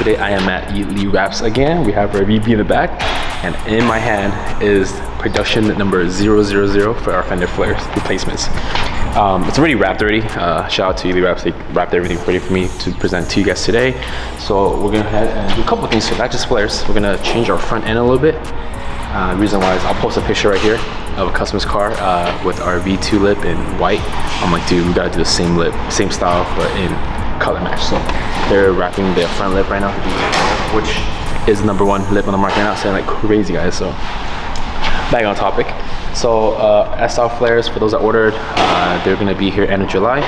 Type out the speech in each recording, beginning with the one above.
Today I am at Lee Wraps again. We have our VB in the back, and in my hand is production number 000 for our Fender flares replacements. It's already wrapped already. Shout out to Lee Wraps, they wrapped everything ready for me to present to you guys today. So we're gonna head and do a couple of things here, not just flares. We're gonna change our front end a little bit. Reason why is I'll post a picture right here of a customer's car with our V2 lip in white. I'm like, dude, we gotta do the same lip, same style, but in color match. So they're wrapping the front lip right now, which is the #1 lip on the market right now, selling like crazy, guys. So back on topic. So S-style flares, for those that ordered, they're gonna be here end of July.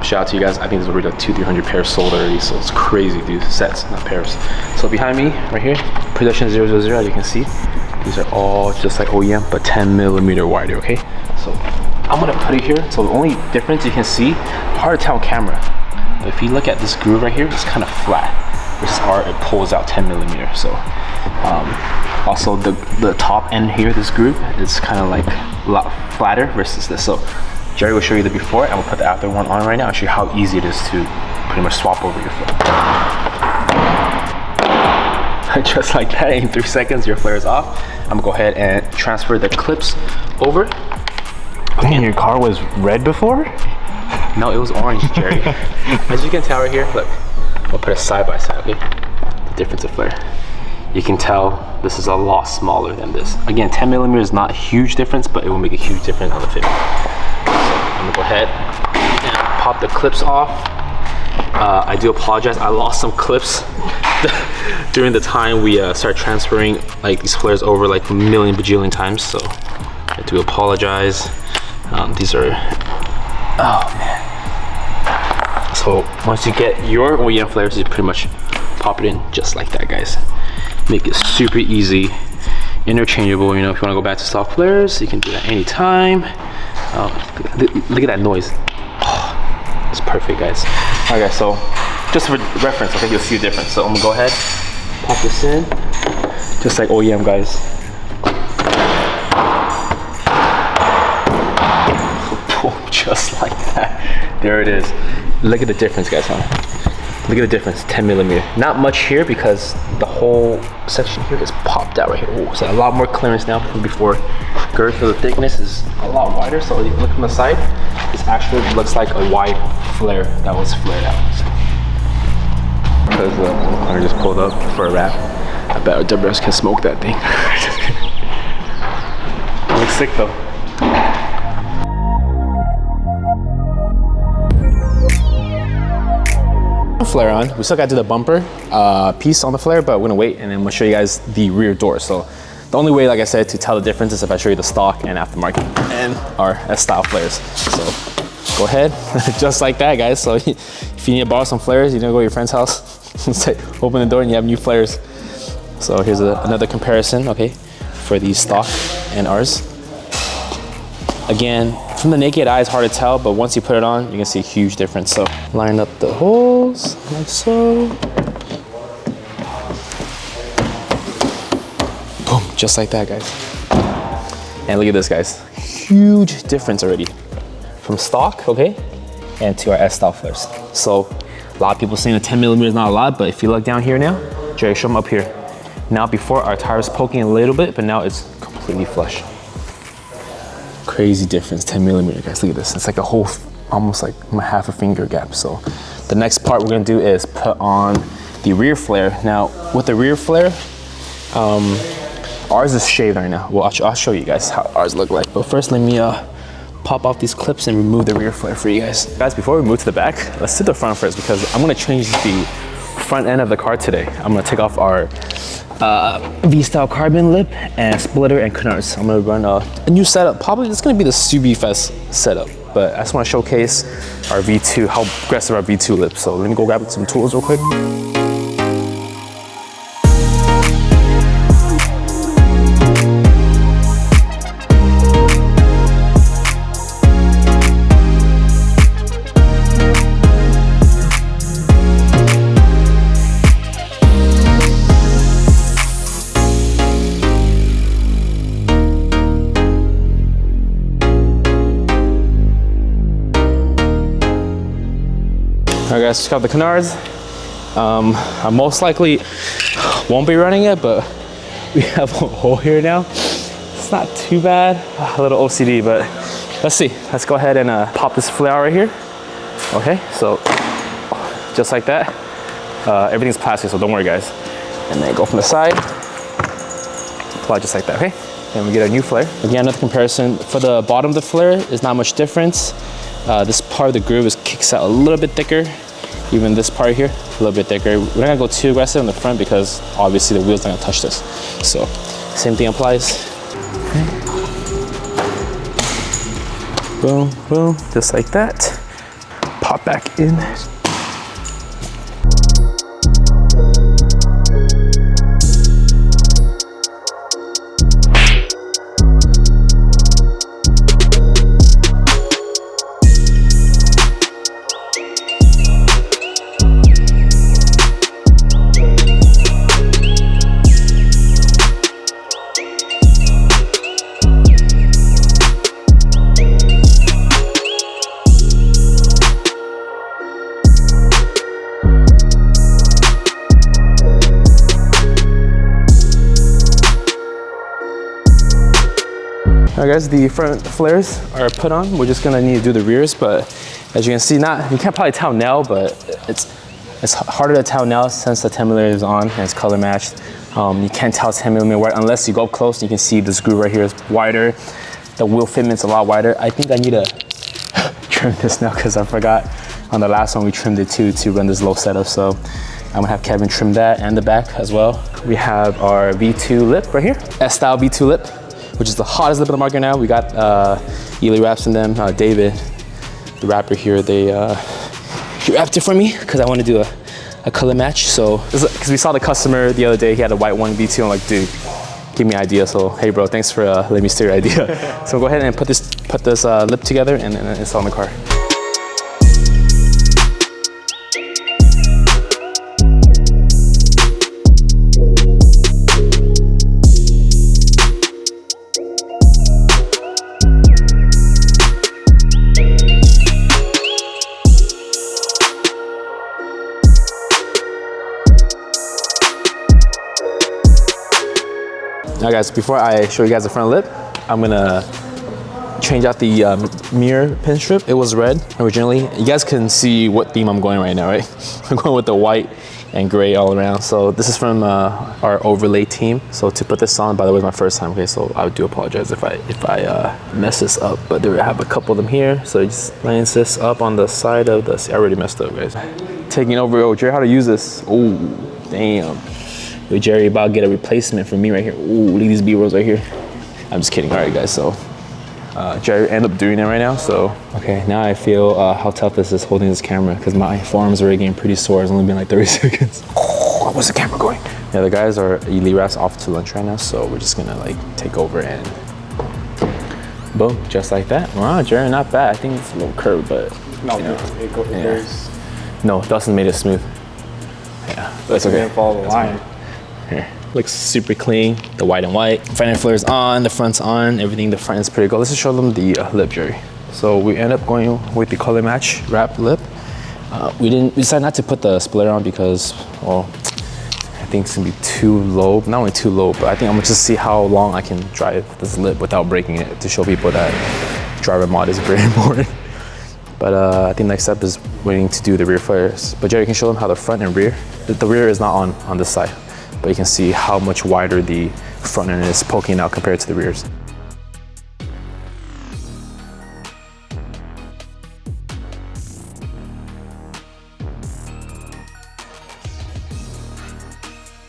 Shout out to you guys. I think there's already like 200-300 pairs sold already, so it's crazy, dude. Sets, not pairs. So behind me, right here, production 000, as you can see. These are all just like OEM, but 10mm wider, okay? So I'm gonna put it here. So the only difference you can see, hard to tell on camera. If you look at this groove right here, it's kind of flat. Versus it pulls out 10mm. So also the top end here, this groove, is kind of like a lot flatter versus this. So Jerry will show you the before, and we'll put the after one on right now and show you how easy it is to pretty much swap over your flare. Just like that, in 3 seconds, your flare is off. I'm gonna go ahead and transfer the clips over. Man, your car was red before? No, it was orange, Jerry. As you can tell right here, look, we'll put it side by side, okay? The difference of flare. You can tell this is a lot smaller than this. Again, 10mm is not a huge difference, but it will make a huge difference on the fit. So I'm gonna go ahead and pop the clips off. I do apologize, I lost some clips during the time we start transferring like these flares over like a million bajillion times, so I do apologize. These are, oh man. So once you get your OEM flares, you pretty much pop it in just like that, guys. Make it super easy, interchangeable. You know, if you want to go back to stock flares, you can do that anytime. Look at that noise. Oh, it's perfect, guys. All right, guys, so just for reference, I think you'll see a difference. So I'm gonna go ahead, pop this in, just like OEM, guys. Boom, just like that. There it is. Look at the difference, guys, huh? Look at the difference, 10mm. Not much here because the whole section here is popped out right here. Ooh, so a lot more clearance now from before. Girth of the thickness is a lot wider, so if you look from the side, this actually looks like a wide flare that was flared out. Because I just pulled up for a wrap. I bet our WS can smoke that thing. It looks sick though. Flare on. We still got to do the bumper piece on the flare, but we're gonna wait and then we'll show you guys the rear door. So the only way, like I said, to tell the difference is if I show you the stock and aftermarket and our S-style flares. So go ahead, just like that, guys. So if you need to borrow some flares, you know, go to your friend's house, say, open the door and you have new flares. So here's another comparison, okay, for the stock and ours. Again, from the naked eye, it's hard to tell, but once you put it on, you can see a huge difference. So line up the holes like so. Boom, just like that, guys. And look at this, guys. Huge difference already from stock, okay, and to our S-style flares. So a lot of people saying the 10mm is not a lot, but if you look down here now, Jerry, show them up here. Now before our tire is poking a little bit, but now it's completely flush. Crazy difference, 10mm, guys. Look at this. It's like a whole, almost like half a finger gap. So the next part we're gonna do is put on the rear flare. Now with the rear flare, ours is shaved right now. Well, I'll show you guys how ours look like. But first, let me pop off these clips and remove the rear flare for you guys. Guys, before we move to the back, let's do the front first because I'm gonna change the front end of the car today. I'm gonna take off our V-style carbon lip and splitter and canards. I'm gonna run a new setup. Probably it's gonna be the Subaru Fest setup, but I just wanna showcase our V2, how aggressive our V2 lip. So let me go grab some tools real quick. Alright guys, check out the canards. I most likely won't be running it, but we have a hole here now. It's not too bad. A little OCD, but let's see. Let's go ahead and pop this flare out right here. Okay, so just like that. Everything's plastic, so don't worry, guys. And then go from the side. Apply just like that, okay? Then we get a new flare. Again, another comparison. For the bottom of the flare, is not much difference. This part of the groove kicks out a little bit thicker. Even this part here, a little bit thicker. We're not gonna go too aggressive in the front because obviously the wheel's not gonna touch this. So, same thing applies. Okay. Boom, boom, just like that. Pop back in. Alright guys, the front flares are put on. We're just gonna need to do the rears, but as you can see, you can't probably tell now, but it's harder to tell now since the 10mm is on and it's color matched. You can't tell 10mm wide unless you go up close. You can see this groove right here is wider. The wheel fitment's a lot wider. I think I need to trim this now because I forgot on the last one we trimmed it too to run this low setup. So I'm gonna have Kevin trim that and the back as well. We have our V2 lip right here, S-style V2 lip, which is the hottest lip in the market now. We got Ely wraps in them. David, the rapper here, he wrapped it for me because I want to do a color match. So, because we saw the customer the other day, he had a white one V2. I'm like, dude, give me an idea. So, hey bro, thanks for letting me steal your idea. So go ahead and put this lip together and install in the car. Now guys, before I show you guys the front lip, I'm gonna change out the mirror pin strip. It was red originally. You guys can see what theme I'm going right now, right? I'm going with the white and gray all around. So this is from our overlay team. So to put this on, by the way, it's my first time, okay? So I do apologize if I mess this up, but there I have a couple of them here. So just lines this up on the side of this. I already messed up, guys. Taking over, oh, Jerry, how to use this? Oh, damn. Yo, Jerry about to get a replacement for me right here. Ooh, look at these B-rolls right here. I'm just kidding. All right, guys, so Jerry ended up doing it right now. So, okay, now I feel how tough this is holding this camera because my forearms are already getting pretty sore. It's only been like 30 seconds. Oh, where's the camera going? Yeah, the guys are Ely Wraps off to lunch right now, so we're just gonna like take over and boom, just like that. Wow, Jerry, not bad. I think it's a little curved, but no, you know, it goes. No, Dustin made it smooth. Yeah, but it's okay. Didn't follow the line. Here. Looks super clean, the white and white. Front end flare's on, the front's on, everything, the front is pretty good. Let's just show them the lip, Jerry. So we end up going with the color match wrap lip. We decided not to put the splitter on because, well, I think it's gonna be too low. Not only too low, but I think I'm gonna just see how long I can drive this lip without breaking it to show people that driver mod is very important. But I think next step is waiting to do the rear flares. But Jerry can show them how the front and rear, the rear is not on this side. But you can see how much wider the front end is poking out compared to the rears.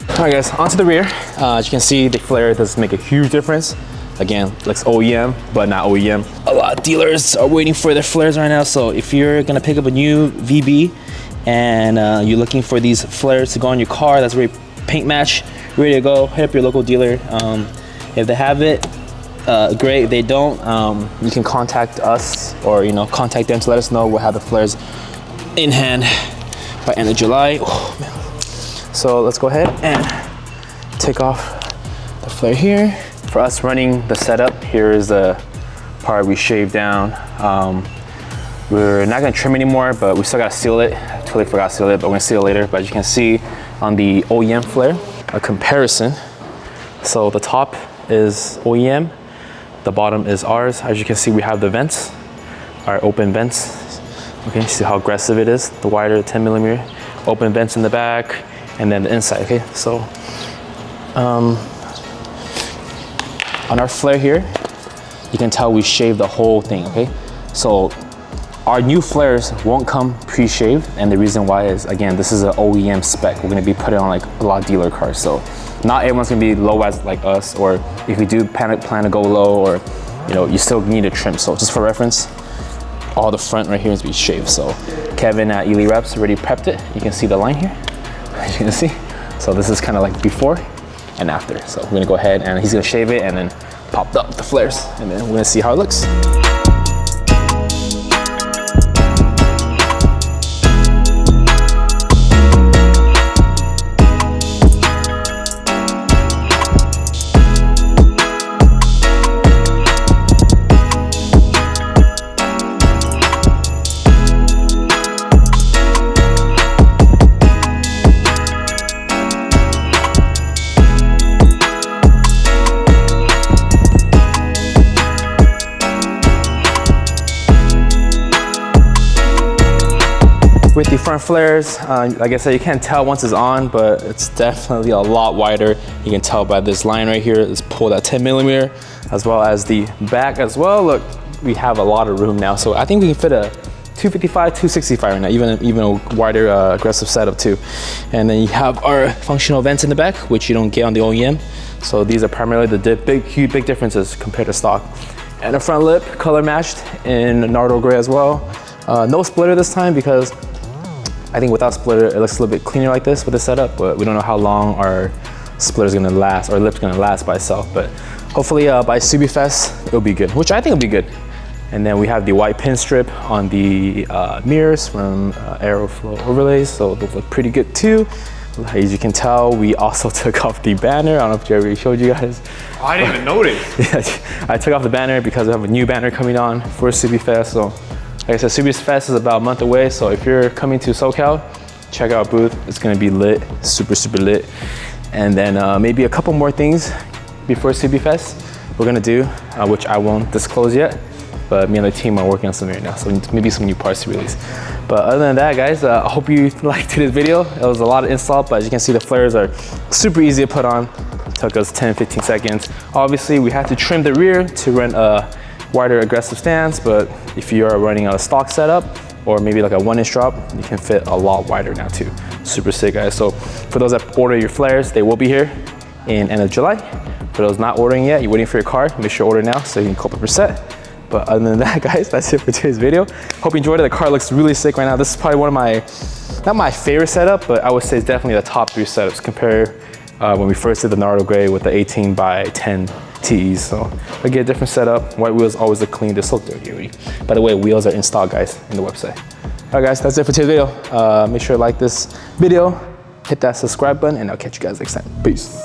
All right guys, onto the rear. As you can see, the flare does make a huge difference. Again, looks OEM, but not OEM. A lot of dealers are waiting for their flares right now. So if you're gonna pick up a new VB and you're looking for these flares to go on your car, that's very paint match, ready to go, hit up your local dealer. If they have it, great. If they don't, you can contact us or contact them to let us know. We'll have the flares in hand by end of July. Oh, man. So let's go ahead and take off the flare here. For us running the setup, here is the part we shaved down. We're not gonna trim anymore, but we still gotta seal it totally forgot to seal it, but we're gonna seal it later. But as you can see on the OEM flare, a comparison. So the top is OEM, the bottom is ours. As you can see, we have the vents, our open vents. Okay, see how aggressive it is, the wider 10 millimeter, open vents in the back, and then the inside, okay? So, on our flare here, you can tell we shaved the whole thing, okay? So, our new flares won't come pre-shaved, and the reason why is, again, this is an OEM spec. We're gonna be putting on like a lot of dealer cars, so not everyone's gonna be low as like us, or if you do plan to go low, or you know, you still need a trim. So just for reference, all the front right here is to be shaved. So Kevin at Elite Reps already prepped it. You can see the line here, as you can see. So this is kind of like before and after. So we're gonna go ahead and he's gonna shave it and then pop up the flares, and then we're gonna see how it looks. With the front flares, like I said, you can't tell once it's on, but it's definitely a lot wider. You can tell by this line right here, it's pulled at 10 millimeter, as well as the back as well. Look, we have a lot of room now. So I think we can fit a 255, 265 right now, even a wider aggressive setup too. And then you have our functional vents in the back, which you don't get on the OEM. So these are primarily the big differences compared to stock. And the front lip, color matched in Nardo gray as well. No splitter this time because I think without splitter, it looks a little bit cleaner like this with the setup, but we don't know how long our splitter is gonna last, our lip's gonna last by itself. But hopefully by SubiFest, it'll be good, which I think will be good. And then we have the white pin strip on the mirrors from Aeroflow overlays, so those look pretty good too. As you can tell, we also took off the banner. I don't know if Jerry already showed you guys. Oh, I didn't even notice. Yeah, I took off the banner because we have a new banner coming on for SubiFest. So like I said, SubiFest is about a month away, so if you're coming to SoCal, check out our booth. It's gonna be lit, super lit. And then maybe a couple more things before SubiFest we're gonna do, which I won't disclose yet, but me and the team are working on some right now, so maybe some new parts to release. But other than that, guys, I hope you liked today's video. It was a lot of install, but as you can see, the flares are super easy to put on. It took us 10-15 seconds. Obviously, we had to trim the rear to run a wider aggressive stance, but if you are running a stock setup or maybe like a 1-inch drop, you can fit a lot wider now too. Super sick, guys. So for those that order your flares, they will be here in end of July. For those not ordering yet, you're waiting for your car, make sure you order now so you can cope up your set. But other than that, guys, that's it for today's video. Hope you enjoyed it. The car looks really sick right now. This is probably one of my, not my favorite setup, but I would say it's definitely the top 3 setups compared when we first did the Nardo Gray with the 18x10 TEs. So I get a different setup. White wheels always look clean. They're so dirty already. By the way, wheels are in stock, guys, in the website. All right, guys, that's it for today's video. Make sure to like this video, hit that subscribe button, and I'll catch you guys next time. Peace.